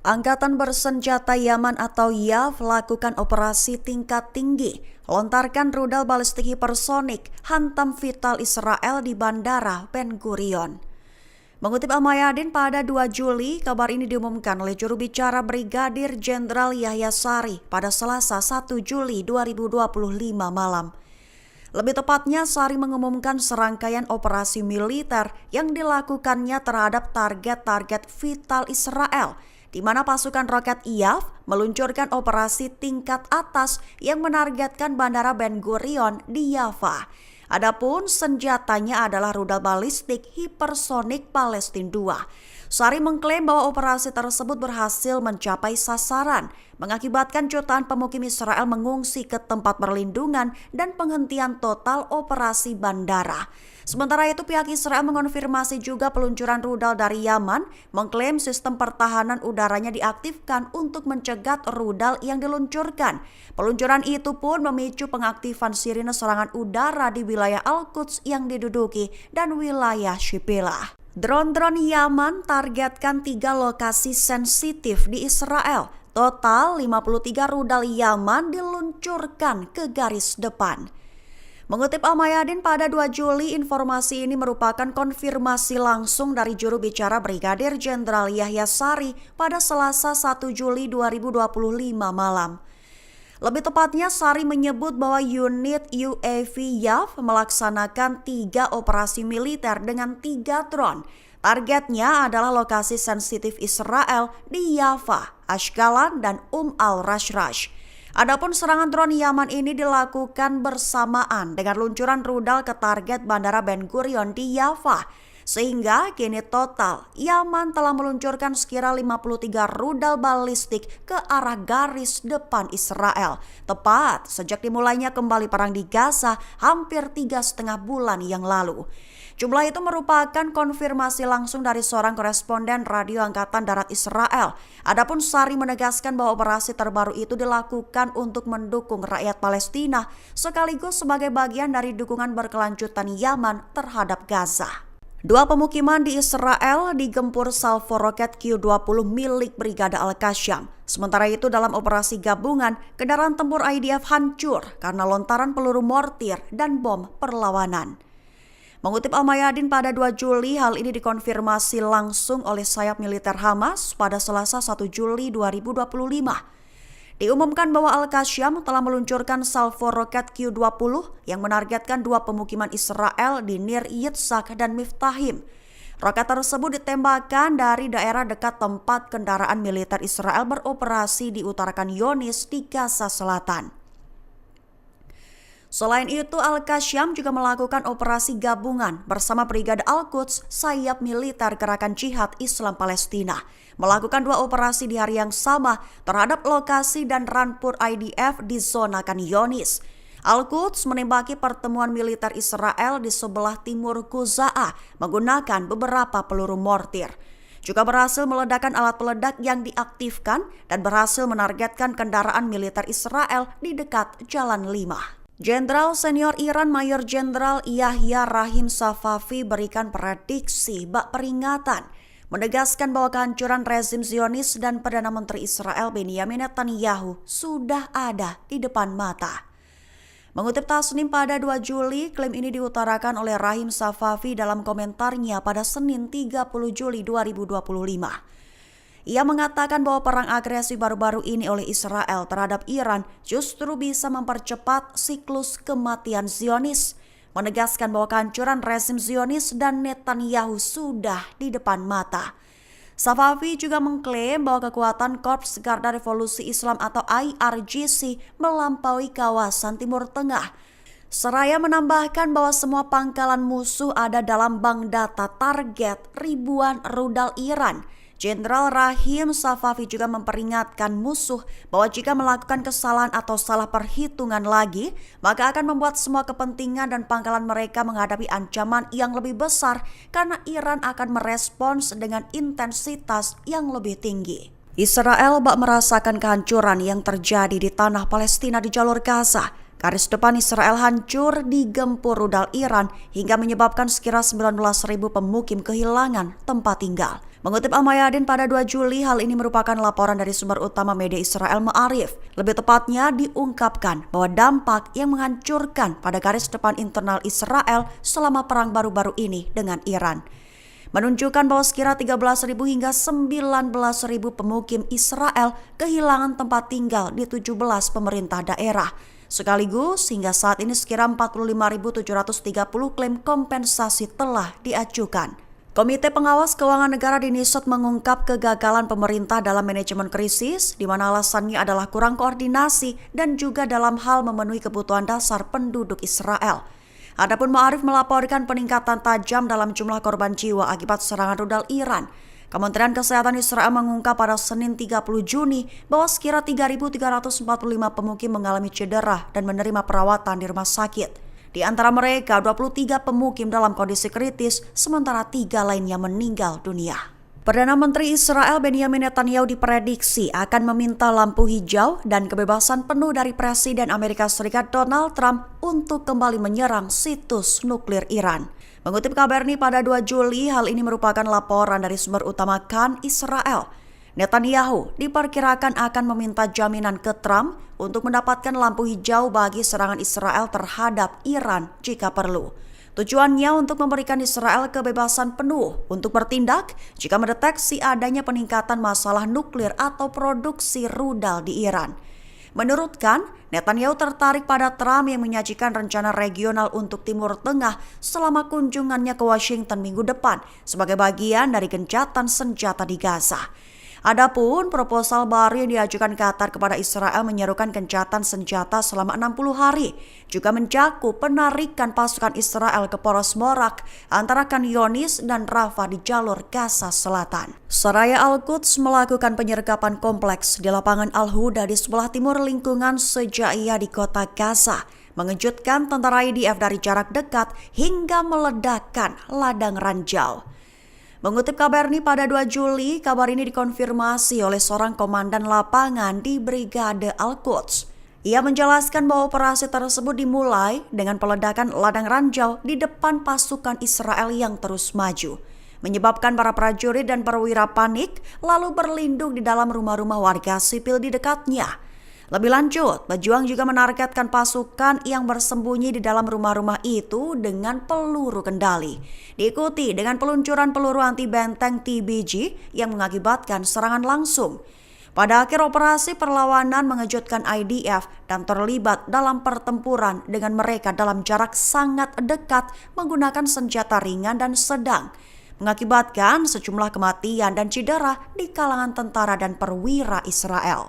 Angkatan Bersenjata Yaman atau YAF lakukan operasi tingkat tinggi, lontarkan rudal balistik hipersonik, hantam vital Israel di Bandara Ben Gurion. Mengutip Al-Mayadin pada 2 Juli, kabar ini diumumkan oleh juru bicara Brigadir Jenderal Yahya Sari pada Selasa 1 Juli 2025 malam. Lebih tepatnya, Sari mengumumkan serangkaian operasi militer yang dilakukannya terhadap target-target vital Israel, di mana pasukan roket IAF meluncurkan operasi tingkat atas yang menargetkan Bandara Ben Gurion di Yafa. Adapun senjatanya adalah rudal balistik hipersonik Palestina II. Sari mengklaim bahwa operasi tersebut berhasil mencapai sasaran, mengakibatkan jutaan pemukim Israel mengungsi ke tempat perlindungan dan penghentian total operasi bandara. Sementara itu, pihak Israel mengonfirmasi juga peluncuran rudal dari Yaman, mengklaim sistem pertahanan udaranya diaktifkan untuk mencegat rudal yang diluncurkan. Peluncuran itu pun memicu pengaktifan sirine serangan udara di wilayah Al-Quds yang diduduki dan wilayah Shipila. Drone-drone Yaman targetkan 3 lokasi sensitif di Israel. Total 53 rudal Yaman diluncurkan ke garis depan. Mengutip Al-Mayadin pada 2 Juli, informasi ini merupakan konfirmasi langsung dari juru bicara Brigadir Jenderal Yahya Sari pada Selasa 1 Juli 2025 malam. Lebih tepatnya, Sari menyebut bahwa unit UAV YAF melaksanakan 3 operasi militer dengan 3 drone. Targetnya adalah lokasi sensitif Israel di Yafa, Ashkelon, dan al-Rashrash. Adapun serangan drone Yaman ini dilakukan bersamaan dengan luncuran rudal ke target Bandara Ben Gurion di Yafa. Sehingga kini total Yaman telah meluncurkan sekira 53 rudal balistik ke arah garis depan Israel. Tepat sejak dimulainya kembali perang di Gaza hampir 3,5 bulan yang lalu. Jumlah itu merupakan konfirmasi langsung dari seorang koresponden Radio Angkatan Darat Israel. Adapun Sari menegaskan bahwa operasi terbaru itu dilakukan untuk mendukung rakyat Palestina sekaligus sebagai bagian dari dukungan berkelanjutan Yaman terhadap Gaza. 2 pemukiman di Israel digempur salvo roket Q-20 milik Brigade Al-Qassam. Sementara itu dalam operasi gabungan, kendaraan tempur IDF hancur karena lontaran peluru mortir dan bom perlawanan. Mengutip Al-Mayadin pada 2 Juli, hal ini dikonfirmasi langsung oleh sayap militer Hamas pada Selasa 1 Juli 2025. Diumumkan bahwa Al-Qassam telah meluncurkan salvo roket Q-20 yang menargetkan 2 pemukiman Israel di Nir Yitzhak dan Miftahim. Roket tersebut ditembakkan dari daerah dekat tempat kendaraan militer Israel beroperasi di utara Khan Younis di Gaza Selatan. Selain itu, Al-Qassam juga melakukan operasi gabungan bersama Brigade Al-Quds, sayap militer Gerakan Jihad Islam Palestina, melakukan 2 operasi di hari yang sama terhadap lokasi dan rampur IDF di zona Khan Younis. Al-Quds menembaki pertemuan militer Israel di sebelah timur Quza'ah menggunakan beberapa peluru mortir. Juga berhasil meledakkan alat peledak yang diaktifkan dan berhasil menargetkan kendaraan militer Israel di dekat Jalan 5. Jenderal senior Iran Mayor Jenderal Yahya Rahim Safavi berikan prediksi bak peringatan, menegaskan bahwa kehancuran rezim Zionis dan Perdana Menteri Israel Benyamin Netanyahu sudah ada di depan mata. Mengutip Tasnim pada 2 Juli, klaim ini diutarakan oleh Rahim Safavi dalam komentarnya pada Senin 30 Juli 2025. Ia mengatakan bahwa perang agresi baru-baru ini oleh Israel terhadap Iran justru bisa mempercepat siklus kematian Zionis, menegaskan bahwa kehancuran rezim Zionis dan Netanyahu sudah di depan mata. Safavi juga mengklaim bahwa kekuatan Korps Garda Revolusi Islam atau IRGC melampaui kawasan Timur Tengah. Seraya menambahkan bahwa semua pangkalan musuh ada dalam bank data target ribuan rudal Iran. Jenderal Rahim Safavi juga memperingatkan musuh bahwa jika melakukan kesalahan atau salah perhitungan lagi, maka akan membuat semua kepentingan dan pangkalan mereka menghadapi ancaman yang lebih besar karena Iran akan merespons dengan intensitas yang lebih tinggi. Israel bak merasakan kehancuran yang terjadi di tanah Palestina di jalur Gaza. Garis depan Israel hancur digempur rudal Iran hingga menyebabkan sekira 19.000 pemukim kehilangan tempat tinggal. Mengutip Al-Mayadin pada 2 Juli, hal ini merupakan laporan dari sumber utama media Israel Ma'arif. Lebih tepatnya diungkapkan bahwa dampak yang menghancurkan pada garis depan internal Israel selama perang baru-baru ini dengan Iran menunjukkan bahwa sekira 13.000 hingga 19.000 pemukim Israel kehilangan tempat tinggal di 17 pemerintah daerah. Sekaligus hingga saat ini sekira 45.730 klaim kompensasi telah diajukan. Komite Pengawas Keuangan Negara di Nisot mengungkap kegagalan pemerintah dalam manajemen krisis, di mana alasannya adalah kurang koordinasi dan juga dalam hal memenuhi kebutuhan dasar penduduk Israel. Adapun Ma'arif melaporkan peningkatan tajam dalam jumlah korban jiwa akibat serangan rudal Iran. Kementerian Kesehatan Israel mengungkap pada Senin 30 Juni bahwa sekira 3.345 pemukim mengalami cedera dan menerima perawatan di rumah sakit. Di antara mereka, 23 pemukim dalam kondisi kritis, sementara 3 lainnya meninggal dunia. Perdana Menteri Israel Benjamin Netanyahu diprediksi akan meminta lampu hijau dan kebebasan penuh dari Presiden Amerika Serikat Donald Trump untuk kembali menyerang situs nuklir Iran. Mengutip Kabarni pada 2 Juli, hal ini merupakan laporan dari sumber utama Kan Israel. Netanyahu diperkirakan akan meminta jaminan ke Trump untuk mendapatkan lampu hijau bagi serangan Israel terhadap Iran jika perlu. Tujuannya untuk memberikan Israel kebebasan penuh untuk bertindak jika mendeteksi adanya peningkatan masalah nuklir atau produksi rudal di Iran. Menurut Kan, Netanyahu tertarik pada Trump yang menyajikan rencana regional untuk Timur Tengah selama kunjungannya ke Washington minggu depan sebagai bagian dari gencatan senjata di Gaza. Adapun proposal baru yang diajukan Qatar kepada Israel menyerukan gencatan senjata selama 60 hari, juga mencakup penarikan pasukan Israel ke poros Morak antara Khan Younis dan Rafah di jalur Gaza Selatan. Seraya Al-Quds melakukan penyergapan kompleks di lapangan Al-Huda di sebelah timur lingkungan Sejaiyah di kota Gaza, mengejutkan tentara IDF dari jarak dekat hingga meledakkan ladang ranjau. Mengutip Kabarni pada 2 Juli, kabar ini dikonfirmasi oleh seorang komandan lapangan di Brigade Al-Quds. Ia menjelaskan bahwa operasi tersebut dimulai dengan peledakan ladang ranjau di depan pasukan Israel yang terus maju, menyebabkan para prajurit dan perwira panik lalu berlindung di dalam rumah-rumah warga sipil di dekatnya. Lebih lanjut, pejuang juga menargetkan pasukan yang bersembunyi di dalam rumah-rumah itu dengan peluru kendali, diikuti dengan peluncuran peluru anti benteng TBG yang mengakibatkan serangan langsung. Pada akhir operasi, perlawanan mengejutkan IDF dan terlibat dalam pertempuran dengan mereka dalam jarak sangat dekat menggunakan senjata ringan dan sedang, mengakibatkan sejumlah kematian dan cedera di kalangan tentara dan perwira Israel.